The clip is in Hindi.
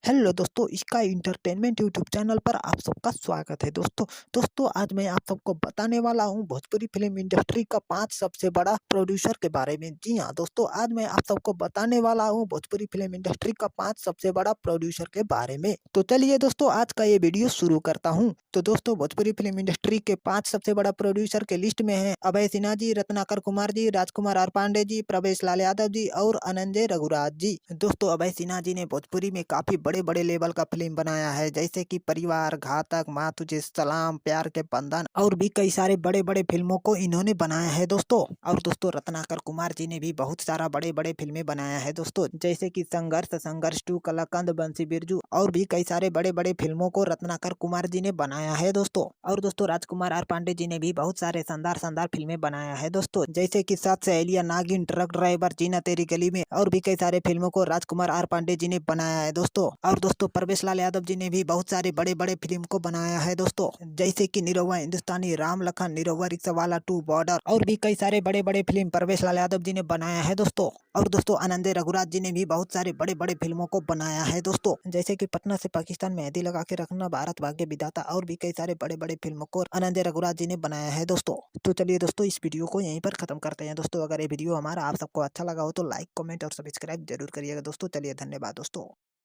हेलो दोस्तों, इसका इंटरटेनमेंट यूट्यूब चैनल पर आप सबका स्वागत है। दोस्तों आज मैं आप सबको बताने वाला हूँ भोजपुरी फिल्म इंडस्ट्री का 5 सबसे बड़ा प्रोड्यूसर के बारे में। जी हाँ दोस्तों, आज मैं आप सबको बताने वाला हूँ भोजपुरी फिल्म इंडस्ट्री का 5 सबसे बड़ा प्रोड्यूसर के बारे में। तो चलिए दोस्तों, आज का ये वीडियो शुरू करता हूँ। तो दोस्तों, भोजपुरी फिल्म इंडस्ट्री के 5 सबसे बड़ा प्रोड्यूसर के लिस्ट में है अभय सिन्हा जी, रत्नाकर कुमार जी, राजकुमार आर पांडे जी, प्रवेश लाल यादव जी और अनंजय रघुराज जी। दोस्तों, अभय सिन्हा जी ने भोजपुरी में काफी बड़े बड़े लेवल का फिल्म बनाया है, जैसे कि परिवार, घातक, माँ तुझे सलाम, प्यार के बंधन और भी कई सारे बड़े बड़े फिल्मों को इन्होंने बनाया है दोस्तों। और दोस्तों, रत्नाकर कुमार जी ने भी बहुत सारा बड़े बड़े फिल्में बनाया है दोस्तों, जैसे कि संघर्ष 2, कलाकंद, बंसी बिरजू और भी कई सारे बड़े बड़े फिल्मों को रत्नाकर कुमार जी ने बनाया है दोस्तों। और दोस्तों, राजकुमार आर पांडे जी ने भी बहुत सारे शानदार शानदार फिल्में बनाया है दोस्तों, जैसे कि सात सहेलियां, नागिन, ट्रक ड्राइवर, जीना तेरी गली में और भी कई सारे फिल्मों को राजकुमार आर पांडे जी ने बनाया है दोस्तों। और दोस्तों, प्रवेश लाल यादव जी ने भी बहुत सारे बड़े बड़े फिल्म को बनाया है दोस्तों, जैसे कि निरहुआ हिंदुस्तानी, राम लखन, निरहुआ, रिक्शावाला 2, बॉर्डर और भी कई सारे बड़े बड़े फिल्म प्रवेश लाल यादव जी ने बनाया है दोस्तों। और दोस्तों, अनंजय रघुराज जी ने भी बहुत सारे बड़े बड़े फिल्मों को बनाया है दोस्तों, जैसे कि पटना से पाकिस्तान, मेहंदी लगा के रखना, भारत भाग्य विधाता और भी कई सारे बड़े बड़े फिल्मों को अनंजय रघुराज जी ने बनाया है दोस्तों। तो चलिए दोस्तों, इस वीडियो को यहीं पर खत्म करते हैं दोस्तों। अगर ये वीडियो हमारा आप सबको अच्छा लगा हो तो लाइक, कमेंट और सब्सक्राइब जरूर करिएगा दोस्तों। चलिए, धन्यवाद दोस्तों।